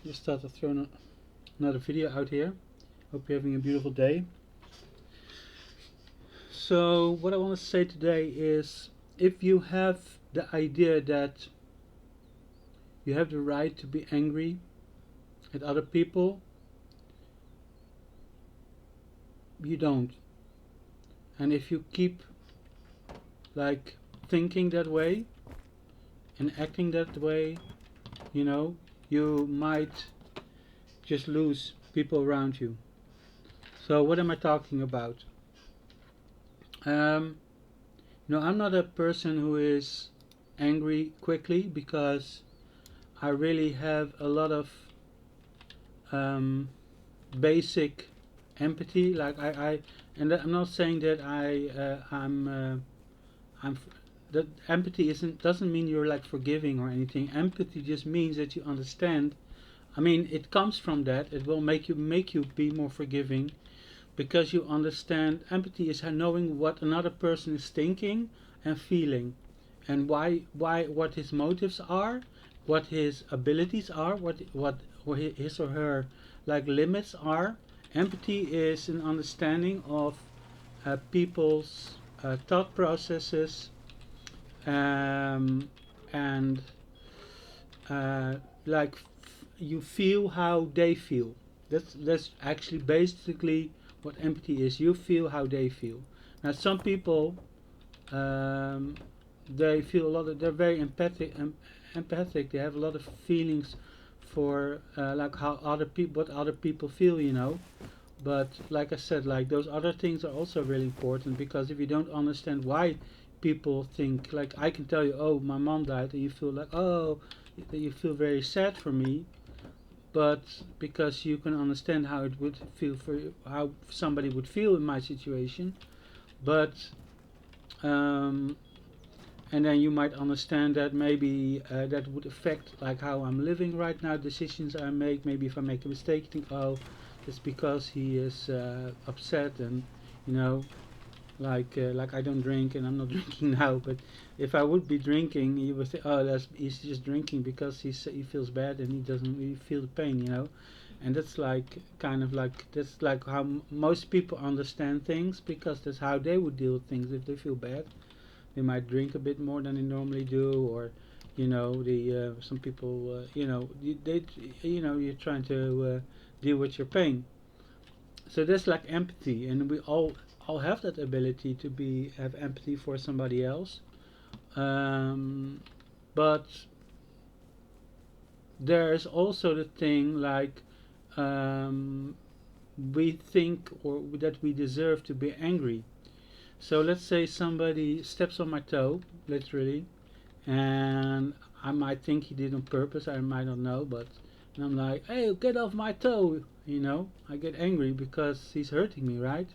Just thought I'd throw another video out here. Hope you're having a beautiful day. So what I want to say today is, if you have the idea that you have the right to be angry at other people, you don't. And if you keep like thinking that way and acting that way, you might just lose people around you. So what am I talking about? I'm not a person who is angry quickly, because I really have a lot of basic empathy. Like and I'm not saying that I'm that empathy doesn't mean you're like forgiving or anything. Empathy just means that you understand. I mean, it comes from that. It will make you be more forgiving, because you understand. Empathy is knowing what another person is thinking and feeling, and what his motives are, what his abilities are, what his or her like limits are. Empathy is an understanding of people's thought processes, and uh, like you feel how they feel. That's actually basically what empathy is. You feel how they feel. Now, some people, um, they feel a lot of. They're very empathic. They have a lot of feelings for like how other people, what other people feel. But like I said, like those other things are also really important, because if you don't understand why people think, like I can tell you, oh, my mom died, and you feel like, oh, you feel very sad for me, but because you can understand how it would feel for you, how somebody would feel in my situation, but um, and then you might understand that maybe that would affect like how I'm living right now, decisions I make. Maybe if I make a mistake, you think, oh, it's because he is upset, and you know like I don't drink and I'm not drinking now. But if I would be drinking, you would say, oh, he's just drinking because he feels bad and he doesn't really feel the pain. And that's like kind of like that's like how most people understand things, because that's how they would deal with things. If they feel bad, they might drink a bit more than they normally do, or the some people you're trying to deal with your pain. So that's like empathy, and we all have that ability to be have empathy for somebody else. But there is also the thing like, um, we think or that we deserve to be angry. So let's say somebody steps on my toe, literally, and I might think he did on purpose. I might not know, but and I'm like, hey, get off my toe. I get angry because he's hurting me, right?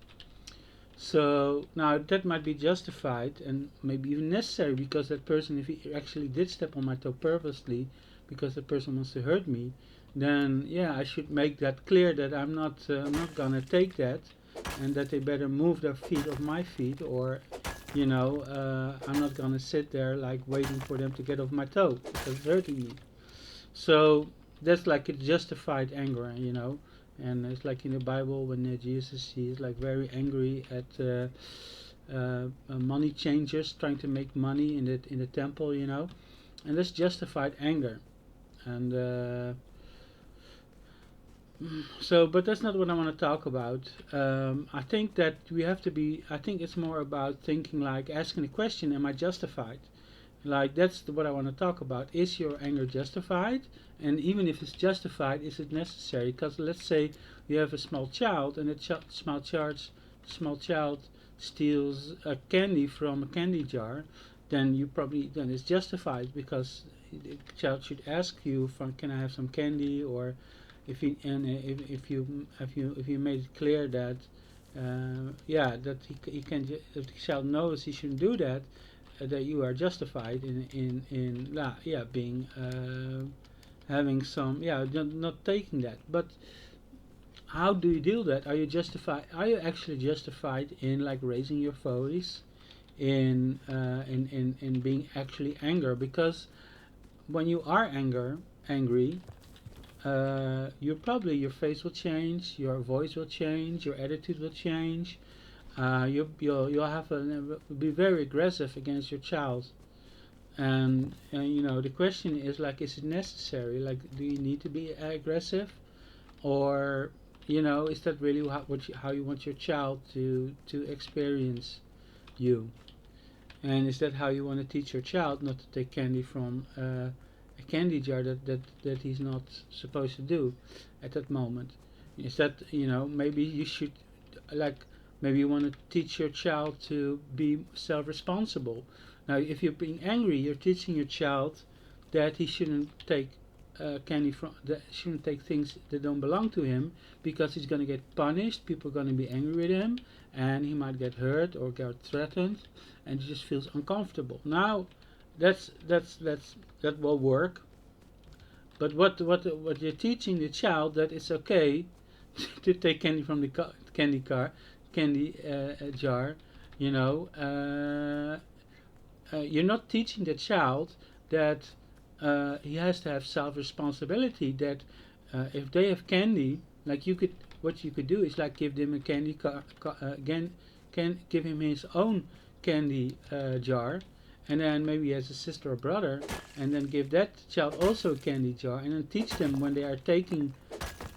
So now that might be justified and maybe even necessary, because that person, if he actually did step on my toe purposely because the person wants to hurt me, then yeah, I should make that clear that I'm not gonna take that, and that they better move their feet off my feet, or I'm not gonna sit there like waiting for them to get off my toe because it's hurting me. So that's like a justified anger. And it's like in the Bible when Jesus, he is like very angry at money changers trying to make money in the temple. And that's justified anger. And but that's not what I want to talk about. I think that we have to be. I think it's more about thinking, like asking the question: am I justified? Like that's what I want to talk about. Is your anger justified? And even if it's justified, is it necessary? Because let's say you have a small child, and a small child steals a candy from a candy jar, then it's justified, because the child should ask you, "Can I have some candy?" Or if you made it clear that that he can, if the child knows he shouldn't do that, that you are justified in being having some, not taking that. But how do you deal that? Are you actually justified in like raising your voice, in being actually anger? Because when you are angry, your face will change, your voice will change, your attitude will change. You'll have be very aggressive against your child, and the question is like, is it necessary? Like, do you need to be aggressive, or is that really how you want your child to experience you? And is that how you want to teach your child not to take candy from a candy jar that he's not supposed to do at that moment? Is that, maybe you should, like, maybe you want to teach your child to be self-responsible. Now, if you're being angry, you're teaching your child that he shouldn't take candy from, that shouldn't take things that don't belong to him, because he's going to get punished. People are going to be angry with him, and he might get hurt or get threatened, and he just feels uncomfortable. Now, that will work. But what you're teaching the child, that it's okay to take candy from the candy jar. You know, you're not teaching the child that he has to have self-responsibility. That if they have candy, like what you could do is like give them a candy again, can give him his own candy jar, and then maybe he has a sister or brother, and then give that child also a candy jar, and then teach them when they are taking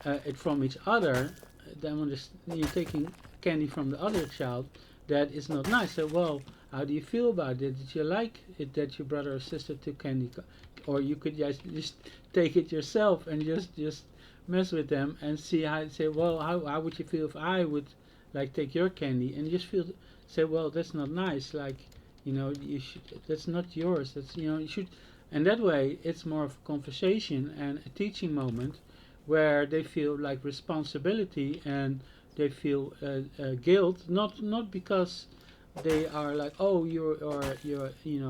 it from each other, then when you're taking candy from the other child, that is not nice. So, well, how do you feel about it? Did you like it that your brother or sister took candy? Or you could just take it yourself and just mess with them and see how, say, well, how would you feel if I would like take your candy? And just say, well, that's not nice. Like, you should, that's not yours. That's, you should, and that way it's more of a conversation and a teaching moment where they feel like responsibility, and they feel guilt, not because they are like, oh, you're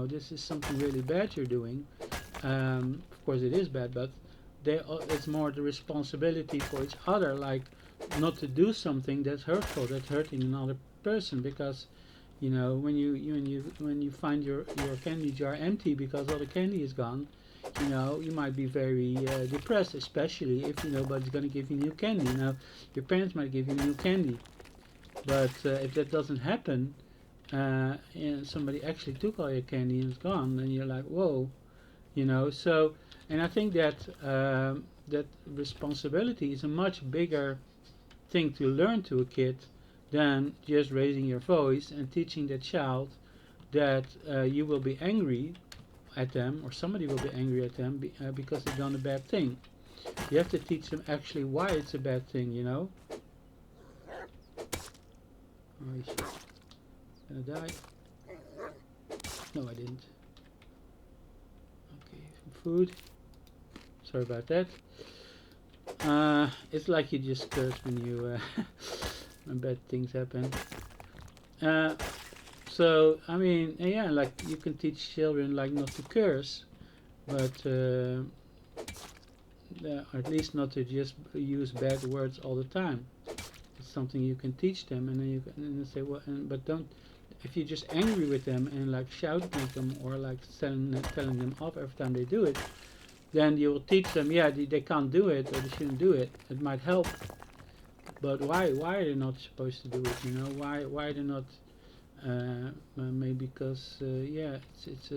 this is something really bad you're doing. Of course it is bad, but it's more the responsibility for each other, like not to do something that's hurtful, that's hurting another person. Because when you find your candy jar empty because all the candy is gone, you might be very depressed, especially if nobody's going to give you new candy. Your parents might give you new candy, but if that doesn't happen, and somebody actually took all your candy and it's gone, then you're like, whoa, So, and I think that that responsibility is a much bigger thing to learn to a kid than just raising your voice and teaching the child that you will be angry at them, or somebody will be angry at them because they've done a bad thing. You have to teach them actually why it's a bad thing. Oh, he's gonna die. No, I didn't. Okay, some food. Sorry about that. It's like you just curse when you when bad things happen. So I mean, yeah, like you can teach children like not to curse, but at least not to just use bad words all the time. It's something you can teach them, and then you can say, well, but don't. If you're just angry with them and like shouting at them, or like telling them off every time they do it, then you will teach them, yeah, they can't do it, or they shouldn't do it. It might help, but why are they not supposed to do it? Why are they not? Maybe because yeah, it's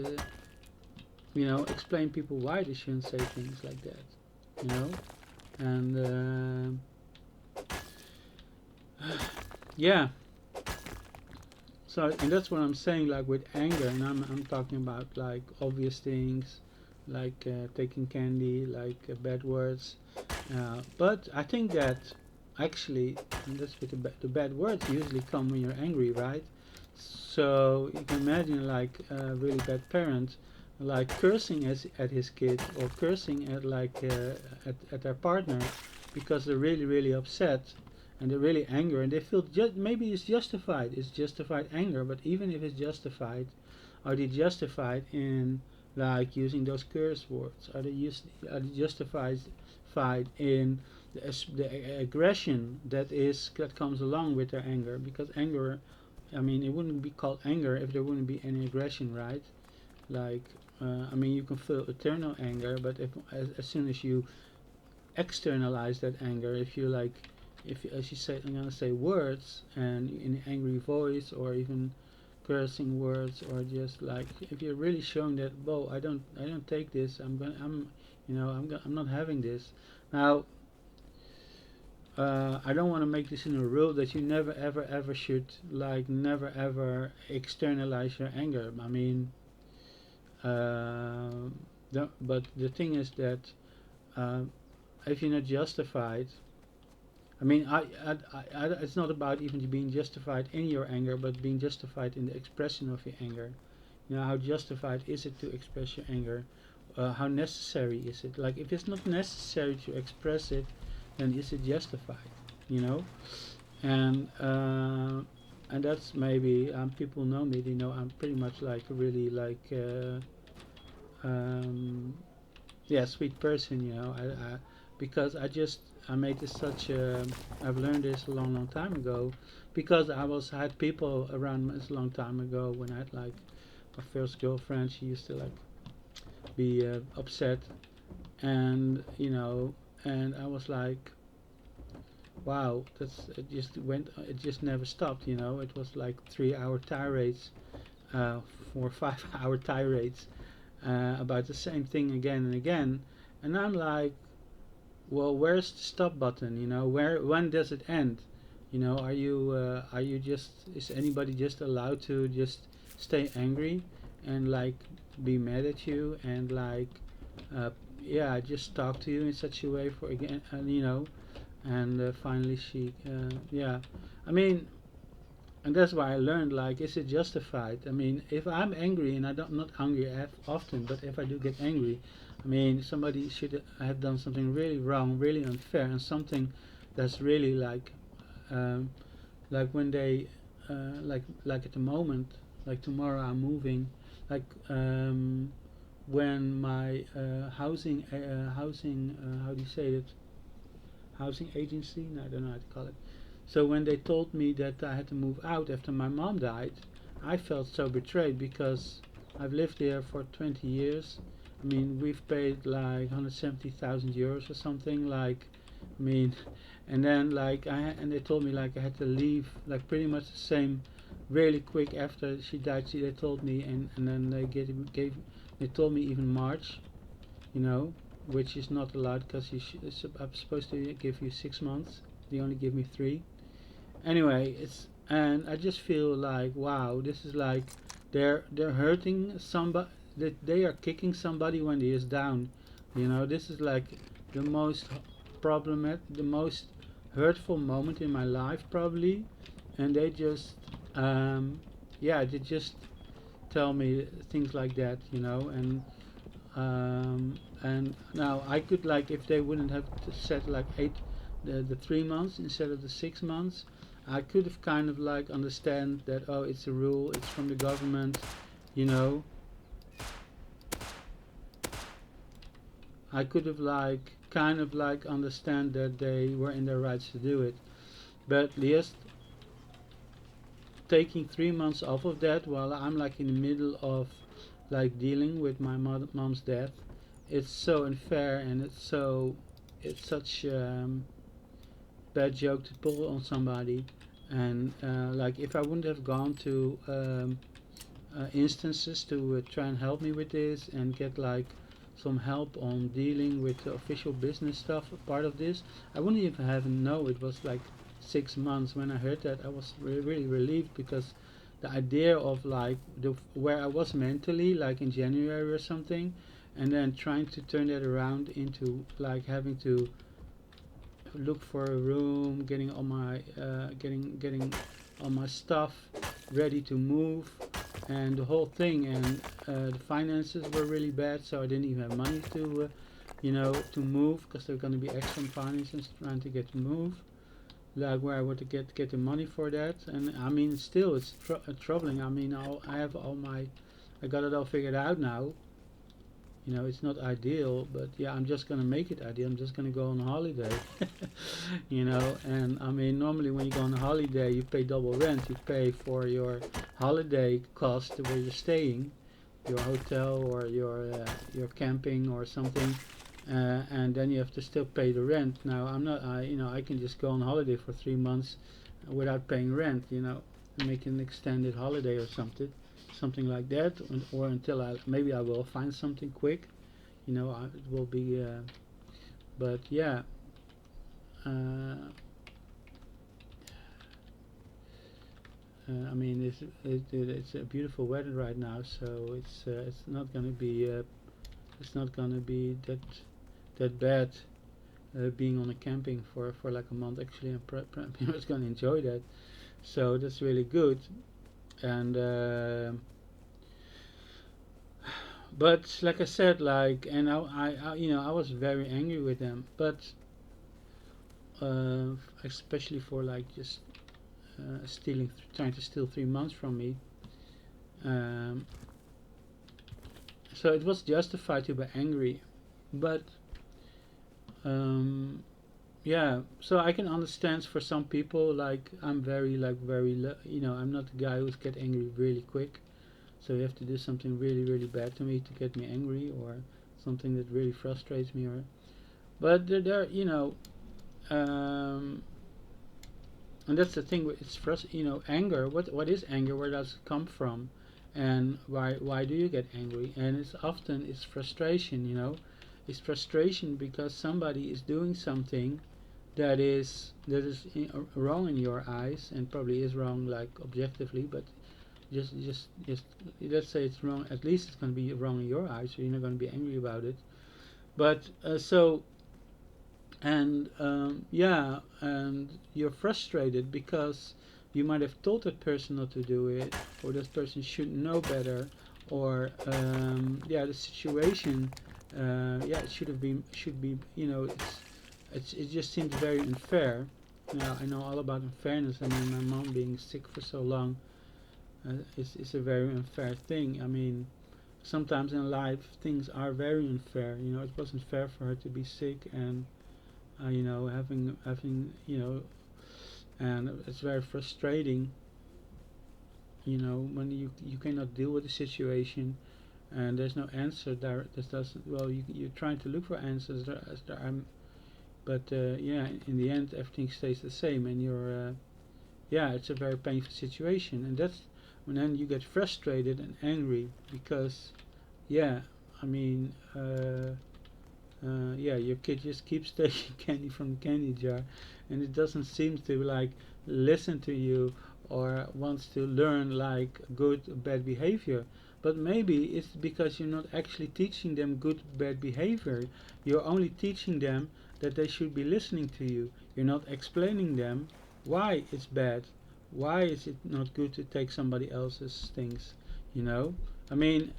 explain people why they shouldn't say things like that. And yeah. So, and that's what I'm saying, like with anger, and I'm talking about like obvious things, like taking candy, like bad words. But I think that actually, and that's with the bad words usually come when you're angry, right? So you can imagine like a really bad parent, like cursing at his kid, or cursing at like at their partner, because they're really upset, and they're really angry, and they feel maybe it's justified. It's justified anger, but even if it's justified, are they justified in like using those curse words? Are they justified in the aggression that comes along with their anger? Because anger, I mean, it wouldn't be called anger if there wouldn't be any aggression, right? Like, I mean, you can feel eternal anger, but as soon as you externalize that anger, if you like, if you, as you say, I'm gonna say words and in an angry voice, or even cursing words, or just like if you're really showing that, whoa, I don't take this. I'm not having this. Now, I don't want to make this in a rule that you never ever ever should, like, never ever externalize your anger. I mean, uh, but the thing is that, uh, if you're not justified, I mean, it's not about even being justified in your anger, but being justified in the expression of your anger. You know, how justified is it to express your anger? How necessary is it? Like, if it's not necessary to express it, then is it justified? You know, and uh, and that's maybe, people know me. They know I'm pretty much like really like, um, yeah, sweet person. You know, because I made this such a, I've learned this a long time ago, because I had people around me a long time ago when I had like my first girlfriend. She used to like be upset, and and I was like, wow, it just never stopped. It was like 3 hour tirades, 4 or 5 hour tirades, about the same thing again and again. And I'm like, well, where's the stop button? When does it end? Are you just, is anybody just allowed to just stay angry and like be mad at you and like, uh, yeah, just talk to you in such a way for again, and finally she, yeah, I mean, and that's why I learned, like, is it justified? I mean, if I'm angry, and I don't not angry often, but if I do get angry, I mean, somebody should have done something really wrong, really unfair, and something that's really um, like when they, like at the moment, like tomorrow I'm moving, like, when my housing, how do you say it, housing agency? No, I don't know how to call it. So when they told me that I had to move out after my mom died, I felt so betrayed, because I've lived there for 20 years. I mean, we've paid like 170,000 euros or something. Like, I mean, and then like and they told me like I had to leave like pretty much the same, really quick after she died. They told me, and then they told me even March, you know, which is not allowed, because I'm supposed to give you 6 months. They only give me 3. Anyway, and I just feel like, wow, this is like they're hurting somebody. That they are kicking somebody when he is down. This is like the most the most hurtful moment in my life probably, and they just, yeah, they just tell me things like that, and now I could, like, if they wouldn't have said like the 3 months instead of the 6 months, I could have kind of like understand that, oh, it's a rule, it's from the government, you know. I could have like kind of like understand that they were in their rights to do it, but just taking 3 months off of that while I'm like in the middle of like dealing with my mom's death, it's so unfair, and it's such bad joke to pull on somebody. And like, if I wouldn't have gone to instances to try and help me with this and get like some help on dealing with the official business stuff, part of this, I wouldn't even have know it was like 6 months. When I heard that, I was really relieved, because the idea of like where I was mentally like in January or something, and then trying to turn that around into like having to look for a room, getting all my getting all my stuff ready to move, and the whole thing, and the finances were really bad, so I didn't even have money to to move, because there were going to be extra finances trying to get to move, like where I would get the money for that. And I mean, still it's troubling. I mean, I have all my, I got it all figured out now. It's not ideal, but yeah, I'm just gonna make it ideal. I'm just gonna go on holiday. And I mean, normally when you go on a holiday, you pay double rent. You pay for your holiday cost where you're staying, your hotel or your camping or something, and then you have to still pay the rent. Now I'm not, I can just go on holiday for 3 months without paying rent, and make an extended holiday or something like that, or until maybe I will find something quick, it will be, but yeah, uh, I mean, it's a beautiful weather right now, so it's not gonna be that bad, being on a camping for like a month. Actually, I'm pretty much gonna enjoy that, so that's really good. And but like I said, like, and I was very angry with them, but especially for like just trying to steal 3 months from me. Um, so it was justified to be angry, but um, yeah. So I can understand for some people, like I'm very I'm not the guy who's get angry really quick. So you have to do something really really bad to me to get me angry, or something that really frustrates me, or but there. Um, and that's the thing. It's anger. What is anger? Where does it come from? And why do you get angry? And it's frustration. It's frustration because somebody is doing something that is wrong in your eyes, and probably is wrong, like, objectively, but just let's say it's wrong. At least it's going to be wrong in your eyes, so you're not going to be angry about it. But yeah, and you're frustrated because you might have told that person not to do it, or that person should know better, or yeah, the situation, yeah, it should be, it just seems very unfair. Now I know all about unfairness. I mean, my mom being sick for so long, is a very unfair thing. I mean, sometimes in life things are very unfair. It wasn't fair for her to be sick, and having and it's very frustrating, when you cannot deal with the situation, and there's no answer there. This doesn't well. You're trying to look for answers there, as there are, but yeah, in the end everything stays the same, and yeah, it's a very painful situation, and that's when then you get frustrated and angry because, yeah, I mean, yeah, your kid just keeps taking candy from the candy jar, and it doesn't seem to, like, listen to you, or wants to learn, like, good or bad behavior. But maybe it's because you're not actually teaching them good bad behavior. You're only teaching them that they should be listening to you. You're not explaining them why it's bad. Why is it not good to take somebody else's things? I mean,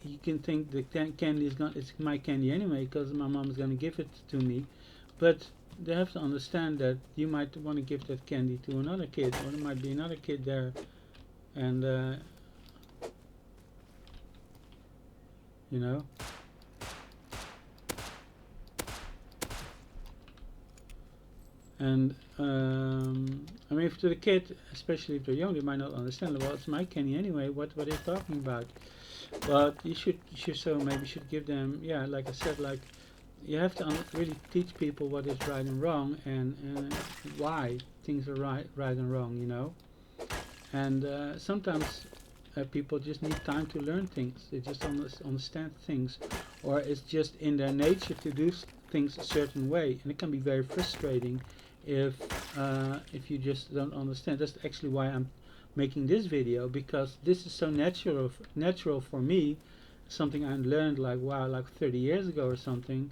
you can think the candy is not, it's my candy anyway, because my mom is going to give it to me. But they have to understand that you might want to give that candy to another kid, or there might be another kid there, and you know and I mean, to the kid, especially if they're young, they might not understand. Well, it's my candy anyway, what are you talking about? But you should so maybe should give them, yeah, like I said, like, you have to really teach people what is right and wrong, and why things are right and wrong, and sometimes people just need time to learn things. They just understand things, or it's just in their nature to do things a certain way, and it can be very frustrating if you just don't understand. That's actually why I'm making this video, because this is so natural for me, something I learned, like, wow, like 30 years ago or something.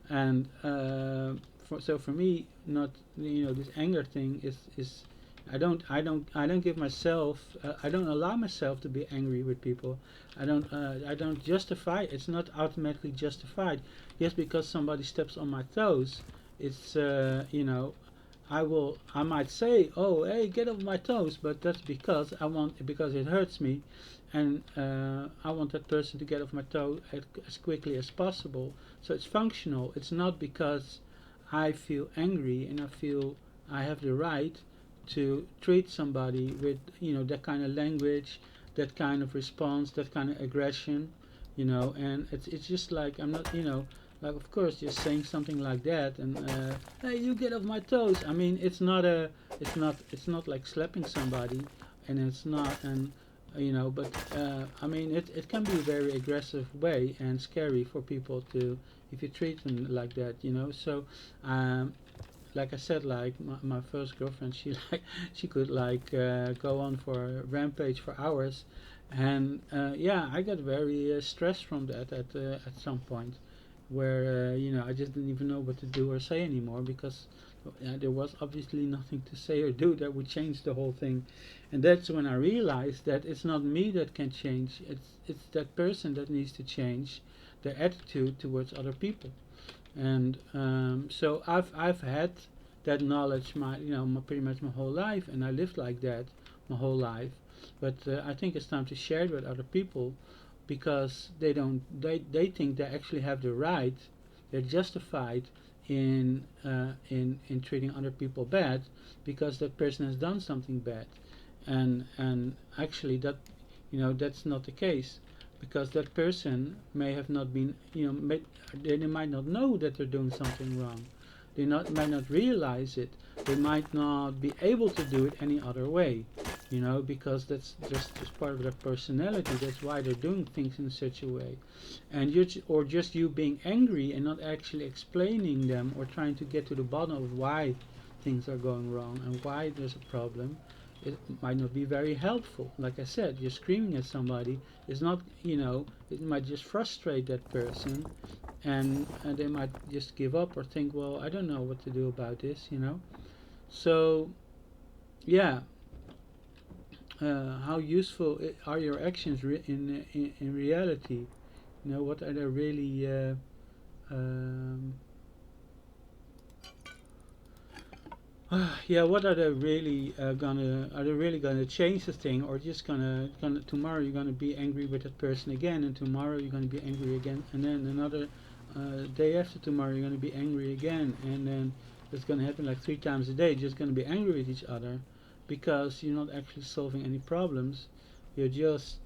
And so for me, not, this anger thing is I don't give myself, I don't allow myself to be angry with people. I don't justify. It's not automatically justified just because somebody steps on my toes. It's I might say, oh, hey, get off my toes, but that's because it hurts me, and I want that person to get off my toe as quickly as possible. So it's functional. It's not because I feel angry and I feel I have the right to treat somebody with, that kind of language, that kind of response, that kind of aggression, and it's just like, I'm not, like of course just saying something like that, and hey, you get off my toes. I mean, it's not like slapping somebody, and it's not, and but I mean, it can be a very aggressive way and scary for people to, if you treat them like that, so um, like I said, like my first girlfriend, she like she could like go on for a rampage for hours, and yeah, I got very stressed from that at some point, where I just didn't even know what to do or say anymore, because there was obviously nothing to say or do that would change the whole thing, and that's when I realized that it's not me that can change, it's that person that needs to change their attitude towards other people. And so I've had that knowledge pretty much my whole life, and I lived like that my whole life. But I think it's time to share it with other people, because they think they actually have the right, they're justified in treating other people bad, because that person has done something bad, and actually that's not the case, because that person may have not been, they might not know that they're doing something wrong. They might not realize it. They might not be able to do it any other way, because that's just part of their personality. That's why they're doing things in such a way. And or just you being angry and not actually explaining them or trying to get to the bottom of why things are going wrong and why there's a problem, it might not be very helpful. Like I said, you're screaming at somebody is not, it might just frustrate that person, and they might just give up or think, well, I don't know what to do about this. So, yeah, how useful are your actions in reality? What are they really? Um, yeah, what are they really gonna? Are they really gonna change the thing, or just gonna tomorrow you're gonna be angry with that person again, and tomorrow you're gonna be angry again, and then another day after tomorrow you're gonna be angry again, and then it's gonna happen like 3 times a day. Just gonna be angry with each other, because you're not actually solving any problems. You're just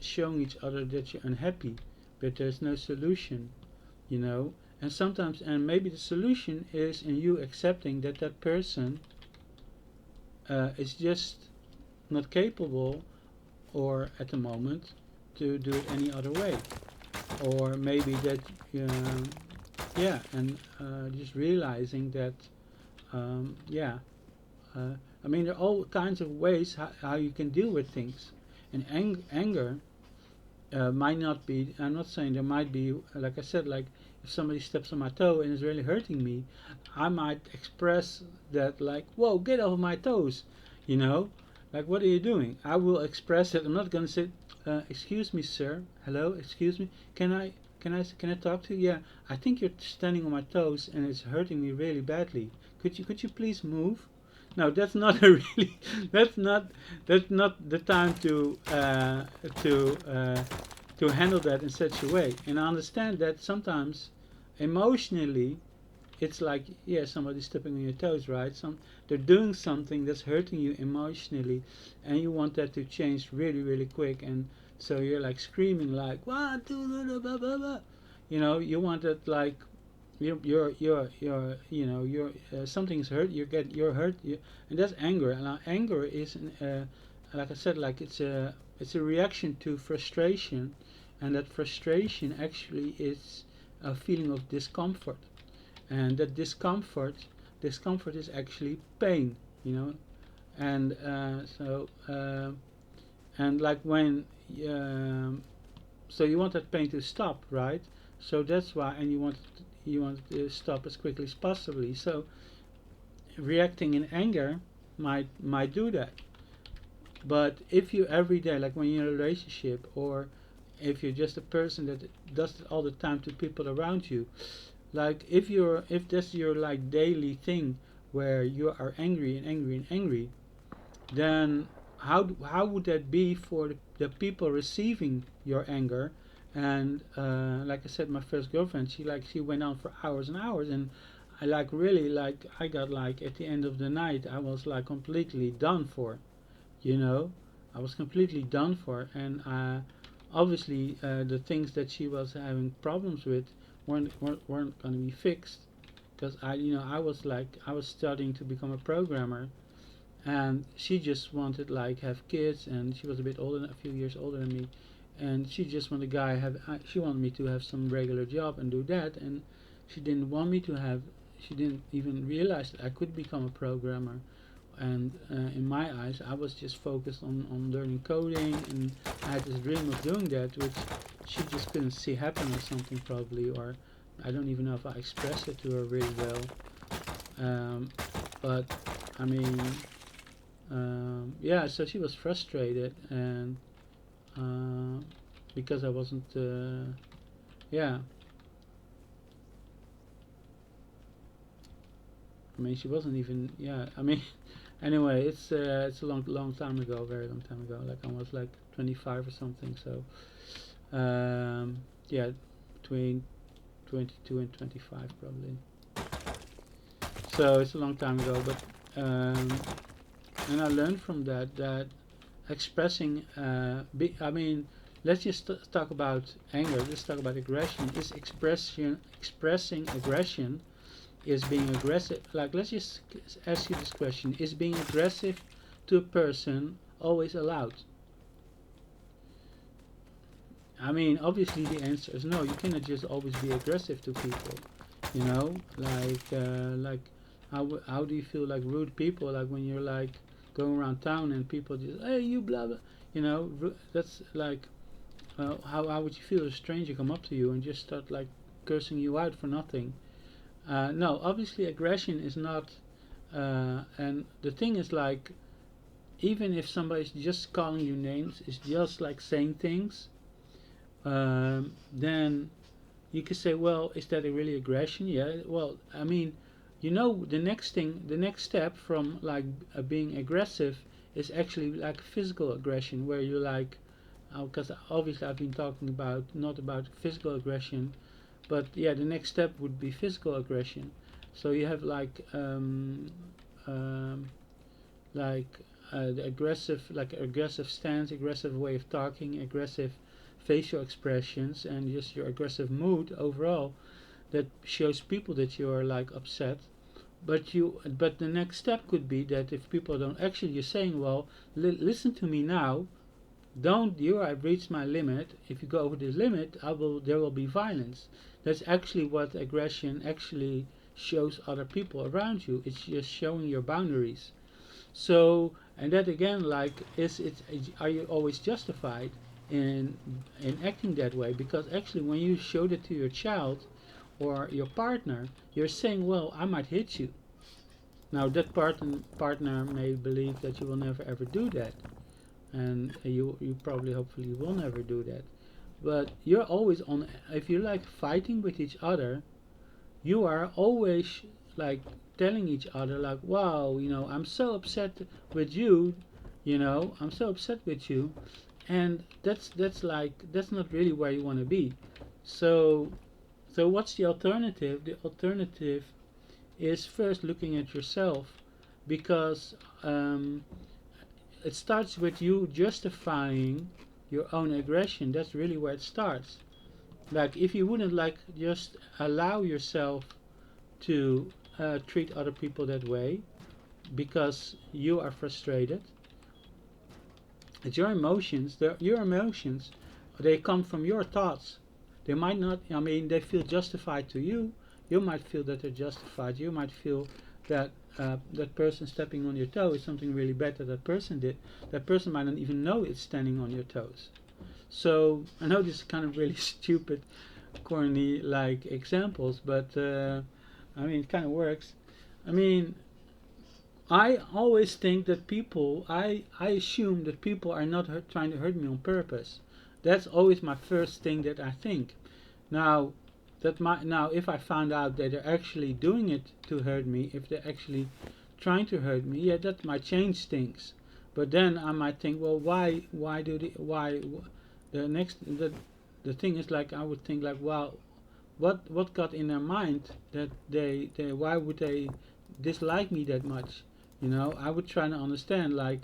showing each other that you're unhappy, but there's no solution. you know and sometimes, and maybe the solution is in you accepting that that person is just not capable, or at the moment, to do it any other way, or maybe that um, yeah, and just realizing that yeah, I mean, there are all kinds of ways how you can deal with things, and anger might not be, I'm not saying there might be, like I said, like if somebody steps on my toe and is really hurting me, I might express that like, whoa, get off my toes, you know, like, what are you doing? I will express it. I'm not going to say, excuse me, sir, hello, excuse me, can I talk to you? Yeah, I think you're standing on my toes and it's hurting me really badly. Could you please move? No, that's not a really, that's not that's not the time to to handle that in such a way. And I understand that sometimes emotionally it's like, yeah, somebody's stepping on your toes, right? They're doing something that's hurting you emotionally, and you want that to change really, really quick, and so you're like screaming like, what, blah, blah, blah, blah. You want it like, you're something's hurt, you're hurt, and that's anger. And anger is like I said, like it's a reaction to frustration, and that frustration actually is a feeling of discomfort, and that discomfort is actually pain, and and like when um, so you want that pain to stop, right? So that's why, and you want it to stop as quickly as possibly. So reacting in anger might do that. But if you every day, like when you're in a relationship, or if you're just a person that does it all the time to people around you, like if that's your like daily thing, where you are angry and angry and angry, then how would that be for the people receiving your anger? And like I said, my first girlfriend, she went on for hours and hours, and I like really, like, I got like at the end of the night I was like completely done for, you know I was completely done for. And obviously the things that she was having problems with weren't going to be fixed, because I was studying to become a programmer, and she just wanted like have kids, and she was a bit older, a few years older than me, and she just wanted a guy have she wanted me to have some regular job and do that, and she didn't want me to have she didn't even realize that I could become a programmer. And in my eyes, I was just focused on learning coding, and I had this dream of doing that, which she just couldn't see happen or something probably, or I don't even know if I expressed it to her really well. But I mean, yeah, so she was frustrated, and because I wasn't, yeah, I mean, she wasn't even, yeah, I mean, anyway, it's a long time ago, very long time ago, like almost like 25 or something. So, yeah, between 22 and 25 probably. So it's a long time ago, but and I learned from that expressing, I mean, let's just talk about anger. Let's talk about aggression. Is expressing aggression, is being aggressive? Like, let's just ask you this question: is being aggressive to a person always allowed? I mean, obviously the answer is no. You cannot just always be aggressive to people. You know, like how do you feel like rude people? Like when you're like going around town and people just, hey, you blah blah. You know, that's like, how would you feel if a stranger come up to you and just start like cursing you out for nothing? No, obviously aggression is not. And the thing is, like, even if somebody's just calling you names, it's just like saying things. Then you could say, well, is that a really aggression? Yeah. Well, I mean, the next step from like being aggressive is actually like physical aggression, where you like, because obviously I've been talking about not about physical aggression, but yeah, the next step would be physical aggression. So you have um, like the aggressive stance, aggressive way of talking, aggressive facial expressions, and just your aggressive mood overall, that shows people that you are like upset. But the next step could be that if people don't actually, you're saying, well, listen to me now. Don't you? I've reached my limit. If you go over this limit, there will be violence. That's actually what aggression actually shows other people around you. It's just showing your boundaries. So, and that again, like, are you always justified in acting that way? Because actually, when you show that to your child or your partner, you're saying, well, I might hit you. Now that partner may believe that you will never ever do that, and you probably hopefully will never do that. But you're always on. If you're like fighting with each other, you are always like telling each other like, wow, I'm so upset with you, I'm so upset with you, and that's not really where you want to be. So so what's the alternative? The alternative is first looking at yourself, because it starts with you justifying your own aggression. That's really where it starts. Like, if you wouldn't like just allow yourself to treat other people that way because you are frustrated, it's your emotions. Your emotions, they come from your thoughts. They might not, I mean, they feel justified to you. You might feel that they're justified. You might feel that that person stepping on your toe is something really bad that person did. That person might not even know it's standing on your toes. So I know this is kind of really stupid, corny like examples, but I mean, it kind of works. I mean, I always think that I assume that people are not trying to hurt me on purpose. That's always my first thing that I think. Now, now if I found out that they're actually doing it to hurt me, if they're actually trying to hurt me, yeah, that might change things. But then I might think, well, why do they, why, the next, the thing is, like, I would think like, wow, what got in their mind that they why would they dislike me that much? I would try to understand, like,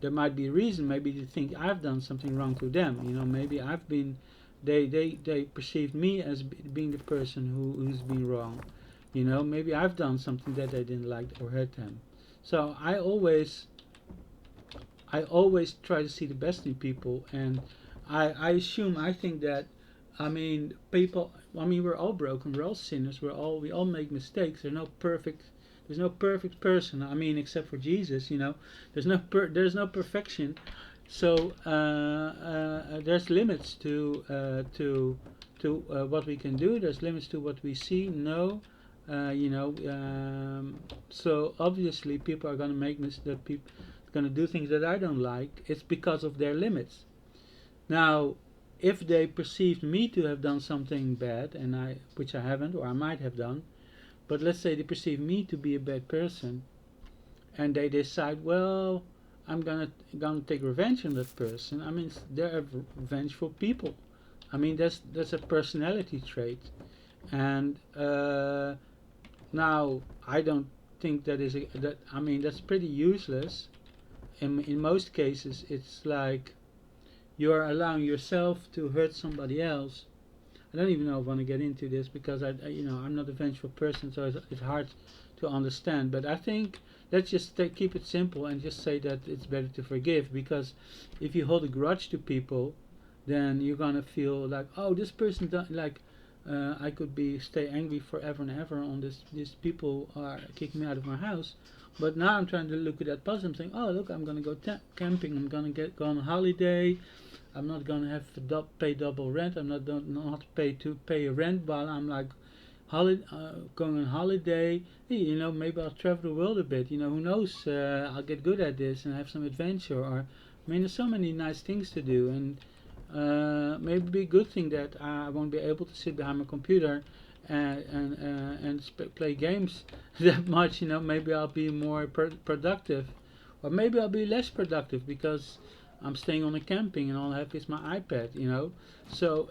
there might be a reason. Maybe they think I've done something wrong to them. Maybe I've been they perceived me as being the person who's been wrong. You know, maybe I've done something that they didn't like or hurt them. So I always try to see the best in people, and I think that, I mean, people, I mean, we're all broken, we're all sinners, we all make mistakes. There's no perfect person. I mean, except for Jesus, you know, there's no perfection. So there's limits to what we can do. There's limits to what we see, know. You know, so obviously people are going to make that people going to do things that I don't like. It's because of their limits. Now, if they perceived me to have done something bad, which I haven't, or I might have done, but let's say they perceive me to be a bad person, and they decide, well, I'm gonna take revenge on that person. I mean, they're vengeful people. I mean, that's a personality trait, and now I don't think I mean, that's pretty useless. In most cases, it's like you are allowing yourself to hurt somebody else. I don't even know if I want to get into this because I'm not a vengeful person, so it's hard to understand. But I think let's just keep it simple and just say that it's better to forgive, because if you hold a grudge to people, then you're gonna feel like, oh, this person like. I could stay angry forever and ever on this. These people are kicking me out of my house, but now I'm trying to look at that positive, saying, oh, look, I'm gonna go camping. I'm gonna go on a holiday. I'm not gonna have to pay double rent. I'm not pay a rent while I'm like going on holiday. Hey, you know, maybe I'll travel the world a bit. You know, who knows? I'll get good at this and have some adventure. Or, I mean, there's so many nice things to do, and maybe it'd be a good thing that I won't be able to sit behind my computer and play games that much. You know, maybe I'll be more productive, or maybe I'll be less productive because I'm staying on a camping and all I have is my iPad. You know, so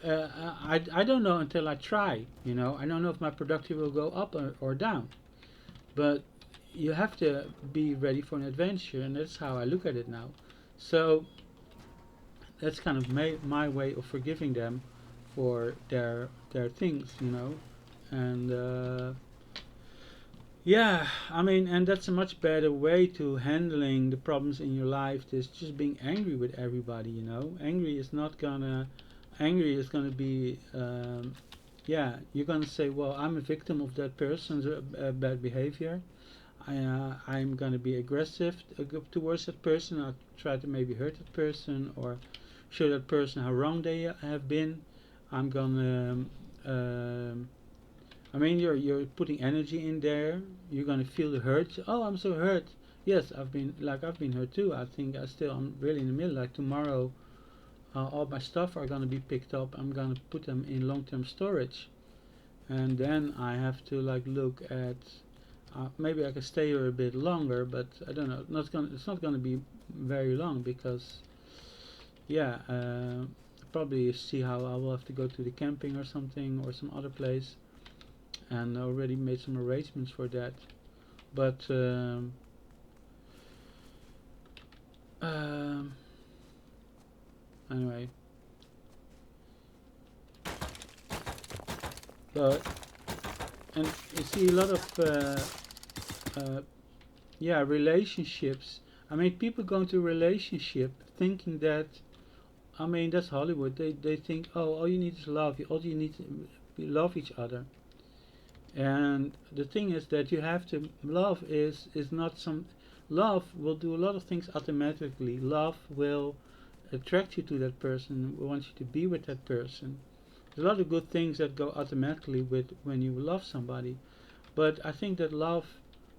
I don't know until I try. You know, I don't know if my productivity will go up or down, but you have to be ready for an adventure, and that's how I look at it now. So that's kind of my way of forgiving them for their things, you know. And yeah, I mean, and that's a much better way to handling the problems in your life. Is just being angry with everybody, you know. Angry is gonna be yeah, you're gonna say, well, I'm a victim of that person's bad behavior. I'm gonna be aggressive towards that person. I'll try to maybe hurt that person or show that person how wrong they have been. I'm gonna I mean, you're putting energy in there. You're gonna feel the hurt. Oh, I'm so hurt. Yes, I've been hurt too. I think I'm really in the middle. Like tomorrow, all my stuff are gonna be picked up. I'm gonna put them in long-term storage, and then I have to like look at. Maybe I can stay here a bit longer, but I don't know. It's not gonna be very long because, yeah, probably see how I will have to go to the camping or something or some other place, and I already made some arrangements for that. But anyway, but and you see a lot of yeah, relationships. I mean, people go into a relationship thinking that, I mean, that's Hollywood. They think, oh, all you need is love. All you need to love each other. And the thing is that you have to love is not some love will do a lot of things automatically. Love will attract you to that person, wants you to be with that person. There's a lot of good things that go automatically with when you love somebody. But I think that love,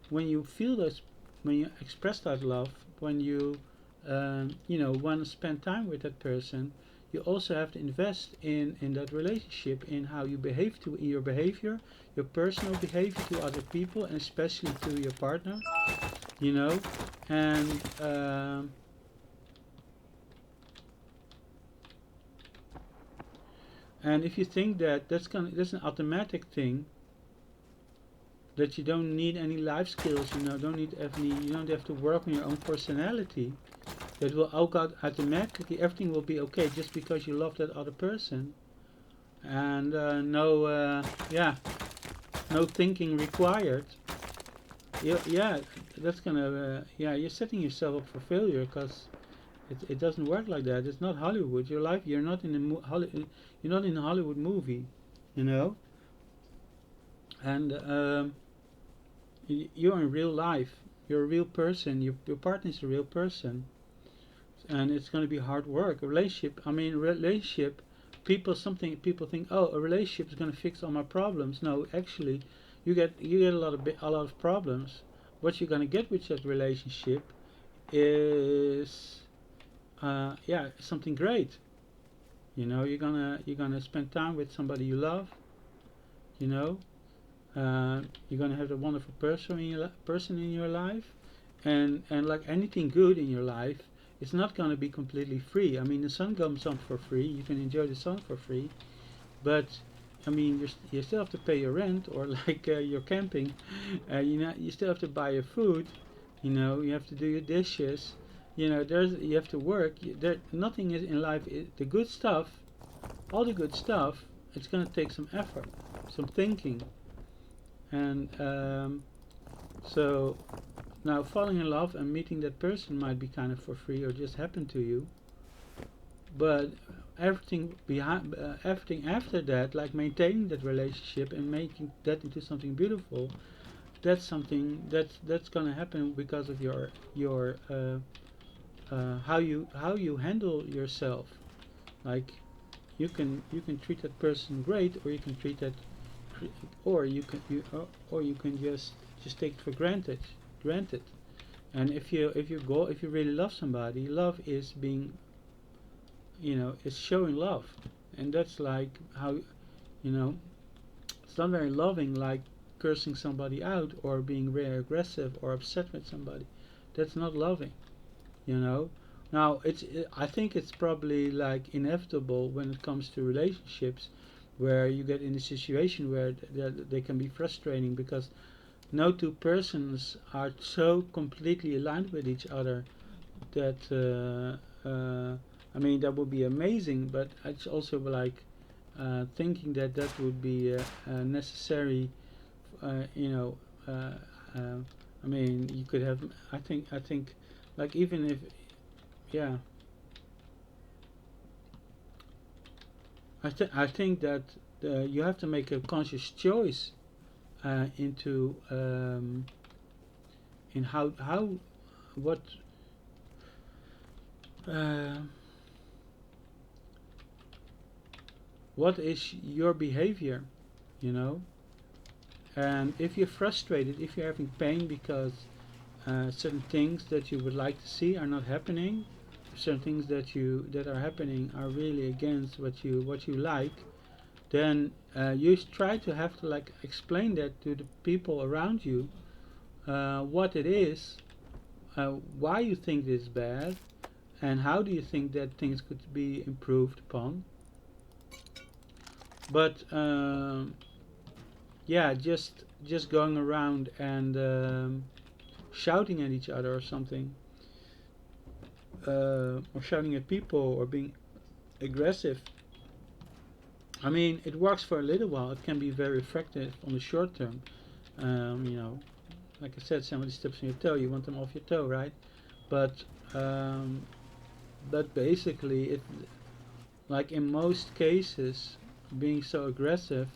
when you feel those, when you express that love, when you want to spend time with that person, you also have to invest in that relationship, in how you behave in your behavior, your personal behavior to other people, and especially to your partner, you know. And if you think that that's an automatic thing, that you don't need any life skills, you don't have to work on your own personality, that will automatically everything will be okay just because you love that other person, and yeah, no thinking required. Yeah, that's gonna yeah, you're setting yourself up for failure because it doesn't work like that. It's not Hollywood. Your life, you're not in a you're not in a Hollywood movie, you know. And you're in real life. You're a real person. Your partner is a real person, and it's going to be hard work. A relationship. I mean, relationship. People think, oh, a relationship is going to fix all my problems. No, actually, you get a lot of problems. What you're going to get with that relationship is yeah, something great. You know, you're gonna spend time with somebody you love. You know, you're gonna have a wonderful person in your life, and like anything good in your life, it's not gonna be completely free. I mean, the sun comes on for free. You can enjoy the sun for free, but I mean, you still have to pay your rent, or like you're camping. You still have to buy your food. You know, you have to do your dishes. You know, you have to work. Nothing is in life. The good stuff, all the good stuff, it's gonna take some effort, some thinking, and so now falling in love and meeting that person might be kind of for free or just happen to you, but everything after that, like maintaining that relationship and making that into something beautiful, that's something that's gonna happen because of your how you handle yourself. Like you can treat that person great, or you can treat that, or you can just take it for granted. And if you really love somebody, love is being, is showing love, and that's like how, you know it's not very loving, like cursing somebody out or being very aggressive or upset with somebody. That's not loving, you know. Now I think it's probably like inevitable when it comes to relationships, where you get in a situation where they can be frustrating because no two persons are so completely aligned with each other that I mean, that would be amazing, but it's also like thinking that would be necessary. You know, I mean, you could have. I think, like even if, yeah, I think that you have to make a conscious choice into in how what uh, what is your behavior, you know. And if you're frustrated, if you're having pain because certain things that you would like to see are not happening, certain things that are happening are really against what you like, then you try to have to like explain that to the people around you, what it is, why you think it's bad, and how do you think that things could be improved upon. But yeah, just going around and shouting at each other or something, or shouting at people or being aggressive. I mean, it works for a little while. It can be very effective on the short term. You know, like I said, somebody steps on your toe, you want them off your toe, right? But um, but basically, it like in most cases, being so aggressive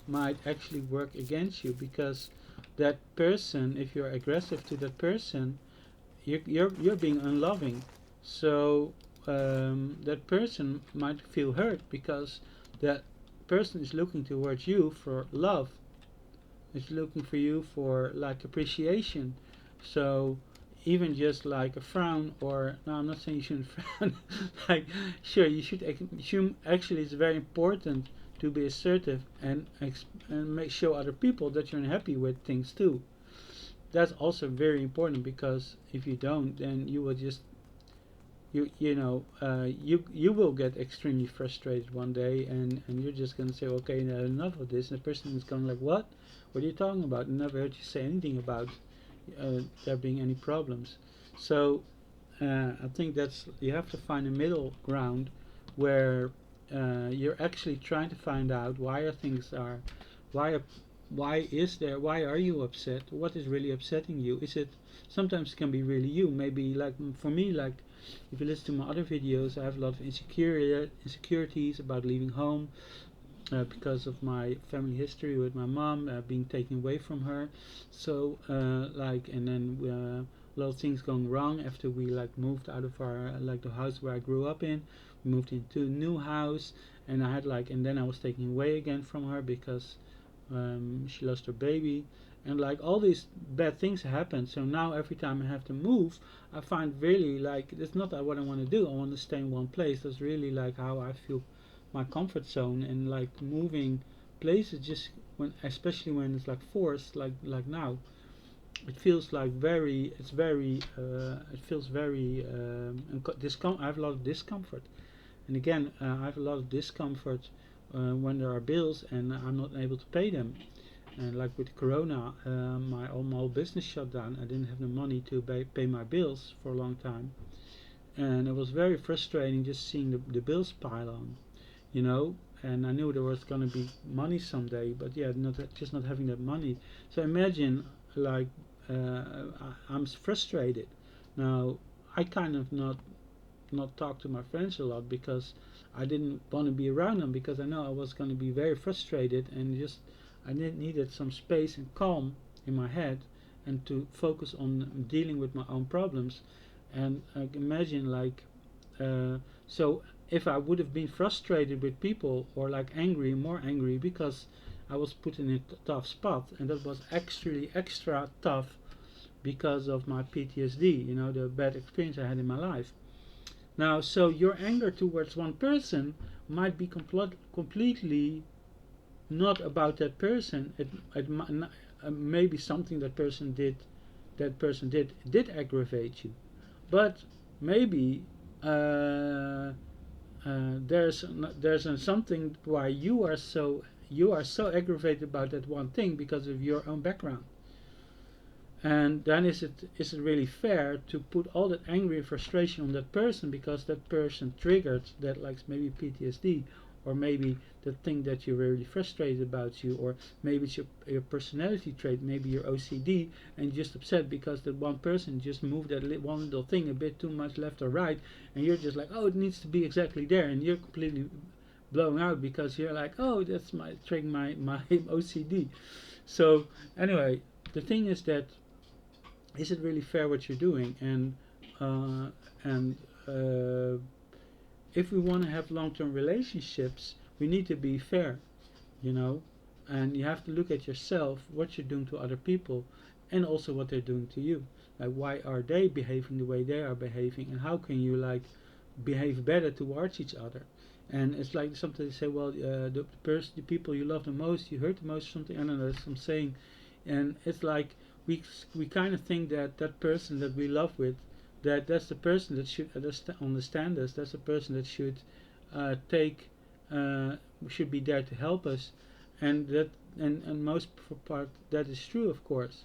might actually work against you, because that person, if you're aggressive to that person, you're being unloving. So that person might feel hurt because that person is looking towards you for love. It's looking for you for like appreciation. So even just like a frown, or no, I'm not saying you shouldn't frown. Like, sure, you should actually it's very important to be assertive and make show other people that you're unhappy with things too. That's also very important, because if you don't, then you will just you will get extremely frustrated one day, and you're just gonna say, okay, now enough of this, and the person is going like, what are you talking about? I never heard you say anything about there being any problems. So I think that's, you have to find a middle ground where you're actually trying to find out why are things are, why are, why are you upset? What is really upsetting you? Is it sometimes it can be really you? Maybe like for me, like if you listen to my other videos, I have a lot of insecurities about leaving home, because of my family history with my mom being taken away from her. So like, and then a lot of things going wrong after we like moved out of our like the house where I grew up in. We moved into a new house, and I had like, and then I was taken away again from her because she lost her baby, and like all these bad things happen. So now every time I have to move, I find really like it's not what I want to do. I want to stay in one place. That's really like how I feel my comfort zone. And like moving places, just when, especially when it's like forced, like now, it feels like very, it's very it feels very I have a lot of discomfort. And again, I have a lot of discomfort when there are bills and I'm not able to pay them. And like with Corona, my whole business shut down. I didn't have the money to pay my bills for a long time, and it was very frustrating just seeing the bills pile on, you know. And I knew there was gonna be money someday, but yeah, not having that money. So imagine, like, I'm frustrated. Now I kind of not talk to my friends a lot because I didn't want to be around them, because I know I was going to be very frustrated, and just I needed some space and calm in my head and to focus on dealing with my own problems. And imagine like, so if I would have been frustrated with people or like angry, more angry, because I was put in a tough spot, and that was actually extra tough because of my PTSD, you know, the bad experience I had in my life. Now, so your anger towards one person might be completely not about that person. It maybe something that person did aggravate you, but maybe uh, there's something why you are so aggravated about that one thing because of your own background. And then is it really fair to put all that anger and frustration on that person because that person triggered that, like maybe PTSD, or maybe the thing that you're really frustrated about you, or maybe it's your personality trait, maybe your OCD, and you're just upset because that one person just moved that one little thing a bit too much left or right, and you're just like, oh, it needs to be exactly there, and you're completely blown out because you're like, oh, that's my triggering my OCD. So anyway, the thing is that, is it really fair what you're doing? Uh, and if we want to have long-term relationships, we need to be fair, you know. And you have to look at yourself, what you're doing to other people, and also what they're doing to you. Like, why are they behaving the way they are behaving, and how can you like behave better towards each other? And it's like sometimes they say, well, the people you love the most, you hurt the most, something. I don't know, there's some saying, and it's like we kind of think that that person that we love with, that's the person that should understand us. That's the person that should take should be there to help us, and that and most part that is true, of course.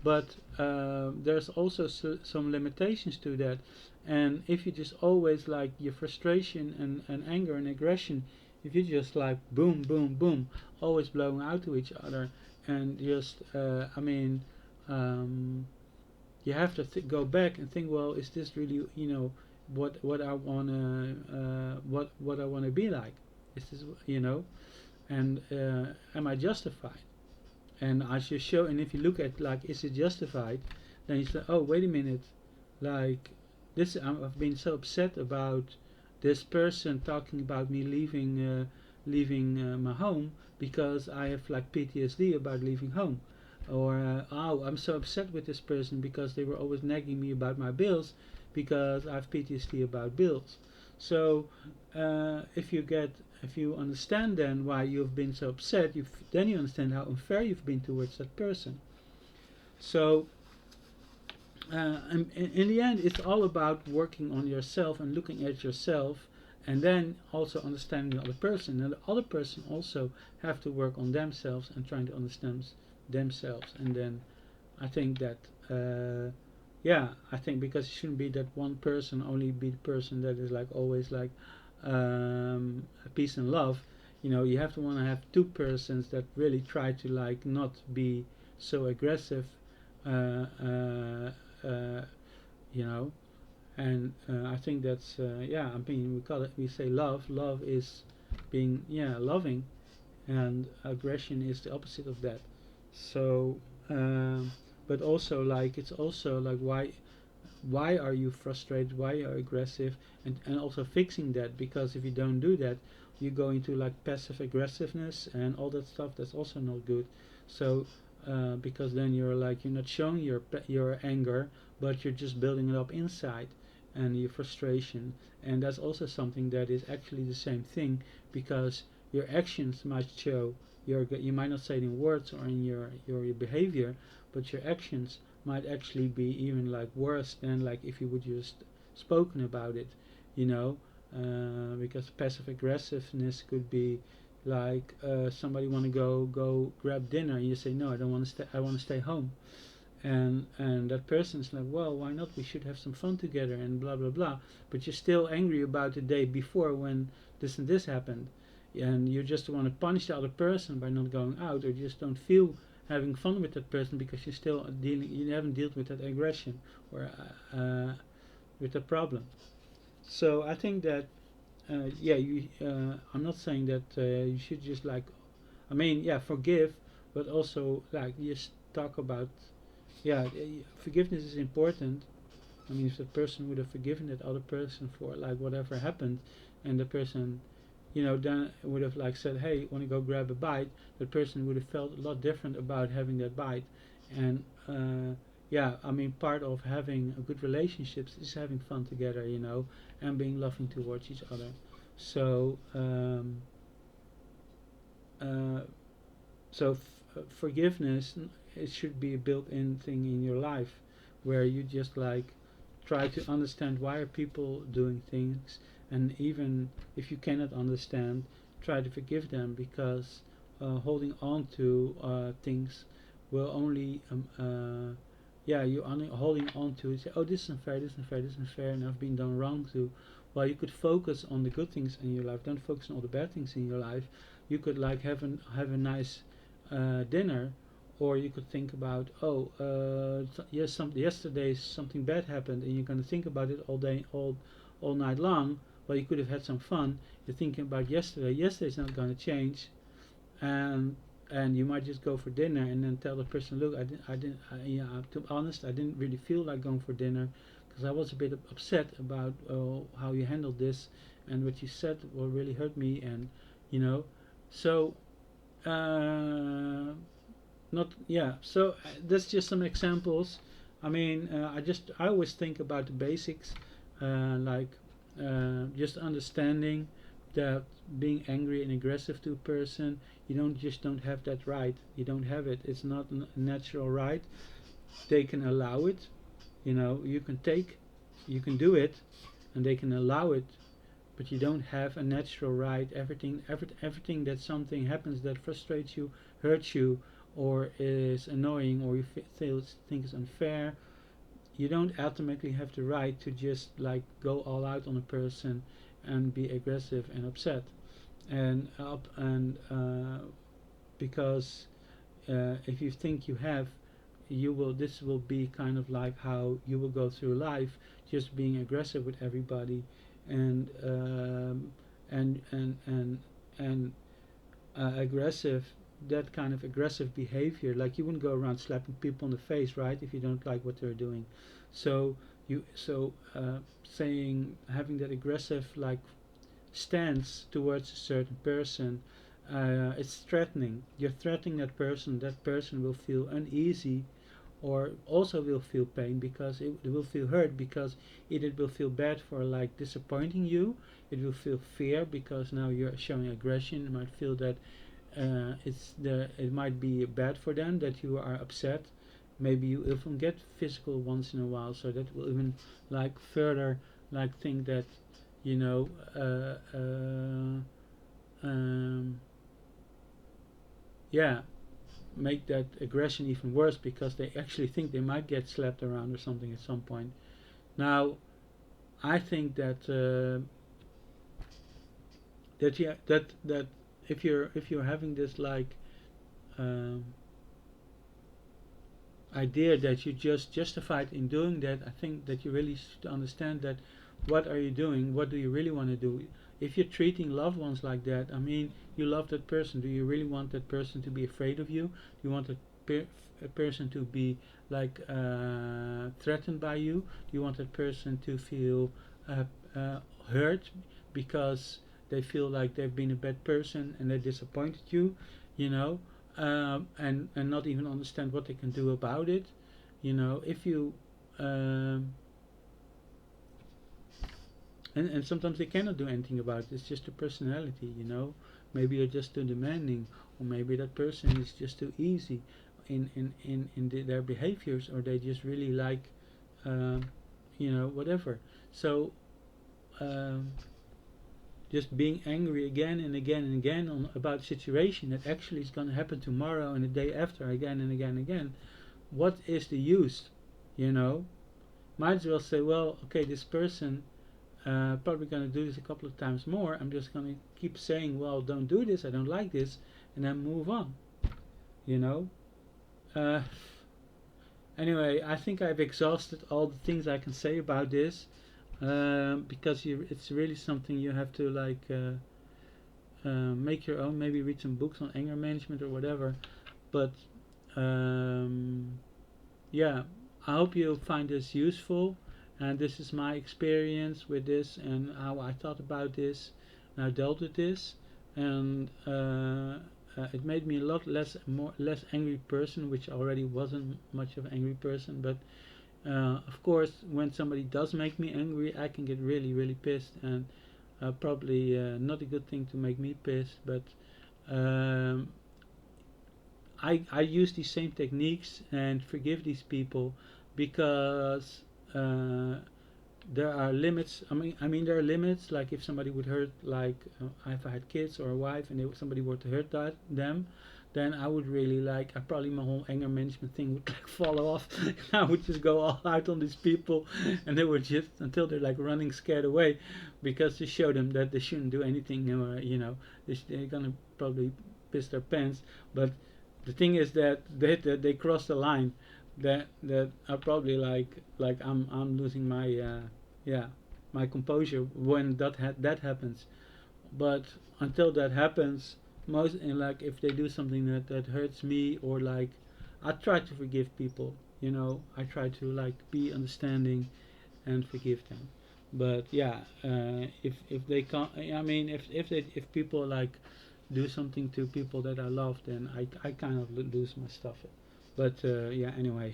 But there's also some limitations to that. And if you just always like your frustration and anger and aggression, if you just like boom boom boom always blowing out to each other, and just I mean, um, you have to go back and think, well, is this really, you know, what I wanna what I wanna be like? Is this, you know, and am I justified? And I should show, and if you look at like, is it justified? Then you say, oh, wait a minute, like this, I've been so upset about this person talking about me leaving my home because I have like PTSD about leaving home, or oh, I'm so upset with this person because they were always nagging me about my bills because I have PTSD about bills. So if you understand then why you've been so upset, then you understand how unfair you've been towards that person. So in the end, it's all about working on yourself and looking at yourself, and then also understanding the other person. And the other person also have to work on themselves and trying to understand themselves. And then I think that yeah, I think because it shouldn't be that one person only be the person that is like always like peace and love, you have to want to have two persons that really try to like not be so aggressive, uh, uh, uh, you know. And I think that's yeah. I mean, we say love. Love is being loving, and aggression is the opposite of that. So, um, but also like it's also like why are you frustrated, why are you aggressive, and also fixing that, because if you don't do that, you go into like passive aggressiveness and all that stuff. That's also not good. So because then you're not showing your anger, but you're just building it up inside, and your frustration. And that's also something that is actually the same thing, because your actions might show you might not say it in words or in your behavior, but your actions might actually be even like worse than like if you would just spoken about it, you know. Because passive aggressiveness could be like somebody want to go grab dinner, and you say no, I don't want to stay, I want to stay home. And that person's like, well, why not, we should have some fun together and blah blah blah. But you're still angry about the day before when this and this happened, and you just want to punish the other person by not going out, or you just don't feel having fun with that person because you haven't dealt with that aggression, or with the problem. So I think that yeah, I'm not saying that you should just like, I mean, yeah, forgive, but also like just talk about, yeah, forgiveness is important. I mean, if the person would have forgiven that other person for like whatever happened, and the person, then would have like said, hey, want to go grab a bite, the person would have felt a lot different about having that bite. And yeah, I mean, part of having a good relationships is having fun together, and being loving towards each other. So uh, forgiveness, it should be a built-in thing in your life, where you just like try to understand why are people doing things, and even if you cannot understand, try to forgive them, because holding on to things will only yeah, you're only holding on to it, say, oh, this is unfair, this is unfair, this is unfair, and I've been done wrong to. While you could focus on the good things in your life, don't focus on all the bad things in your life. You could like have a nice dinner, or you could think about, oh, yes, yesterday something bad happened, and you're going to think about it all day, all night long. Well, you could have had some fun. You're thinking about yesterday. Yesterday's not going to change, and you might just go for dinner, and then tell the person, look, yeah, to be honest, I didn't really feel like going for dinner, because I was a bit upset about how you handled this, and what you said will really hurt me, and you know, so uh, not yeah. So that's just some examples. I mean, I always think about the basics, like just understanding that being angry and aggressive to a person, you don't have that right. You don't have it. It's not a natural right. They can allow it. You can do it, and they can allow it, but you don't have a natural right. Everything that something happens that frustrates you, hurts you, or is annoying, or you think is unfair, you don't automatically have the right to just like go all out on a person and be aggressive and upset and up and because if you think you have, you will this will be kind of like how you will go through life, just being aggressive with everybody, and and and and and aggressive, that kind of aggressive behavior, like you wouldn't go around slapping people in the face, right, if you don't like what they're doing. So saying, having that aggressive like stance towards a certain person, it's threatening. You're threatening that person. That person will feel uneasy, or also will feel pain, because it will feel hurt, because it will feel bad for like disappointing you. It will feel fear, because now you're showing aggression. It might feel that it might be bad for them that you are upset. Maybe you even get physical once in a while, so that will even like further like think that, you know uh, um, yeah, make that aggression even worse, because they actually think they might get slapped around or something at some point. Now, I think that that if you're having this like um, idea that you just justified in doing that, I think that you really should understand that what are you doing? What do you really want to do? If you're treating loved ones like that, I mean, you love that person. Do you really want that person to be afraid of you? Do you want a person to be like threatened by you? Do you want that person to feel uh, hurt because they feel like they've been a bad person and they disappointed you? You know, and not even understand what they can do about it. You know, if you um, and sometimes they cannot do anything about it. It's just a personality. You know, maybe you're just too demanding, or maybe that person is just too easy in their behaviors, or they just really like um, whatever. So um, just being angry again and again and again about a situation that actually is going to happen tomorrow and the day after again and again and again, what is the use? You know, might as well say, well, okay, this person probably going to do this a couple of times more. I'm just going to keep saying, well, don't do this, I don't like this, and then move on. You know. Uh, anyway, I think I've exhausted all the things I can say about this, because it's really something you have to like make your own. Maybe read some books on anger management or whatever. But um, yeah, I hope you find this useful. And this is my experience with this and how I thought about this and I dealt with this. And it made me a lot less angry person, which already wasn't much of an angry person. But of course, when somebody does make me angry, I can get really, really pissed, and probably not a good thing to make me pissed. But um, I use these same techniques and forgive these people because uh, there are limits. I mean, there are limits. Like if somebody would hurt, like if I had kids or a wife, and somebody were to hurt them, then I would really like. I probably my whole anger management thing would like fall off. I would just go all out on these people, and they would just until they're like running scared away, because to show them that they shouldn't do anything, or they're gonna probably piss their pants. But the thing is that they cross the line. That are probably like I'm losing my yeah, my composure when that happens. But until that happens, most and like if they do something that hurts me, or like I try to forgive people. I try to like be understanding and forgive them. But yeah, if they can't, I mean, if people like do something to people that I love, then I kind of lose my stuff. But yeah, anyway,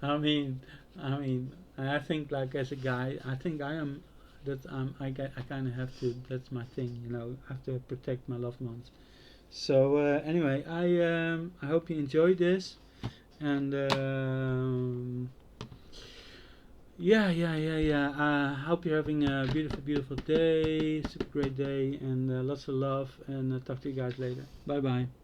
I mean, I think like as a guy, I think I am that I kind of have to. That's my thing, I have to protect my loved ones. So anyway, I hope you enjoyed this, and yeah, yeah, yeah, yeah. I hope you're having a beautiful, beautiful day, super great day, and lots of love. And talk to you guys later. Bye bye.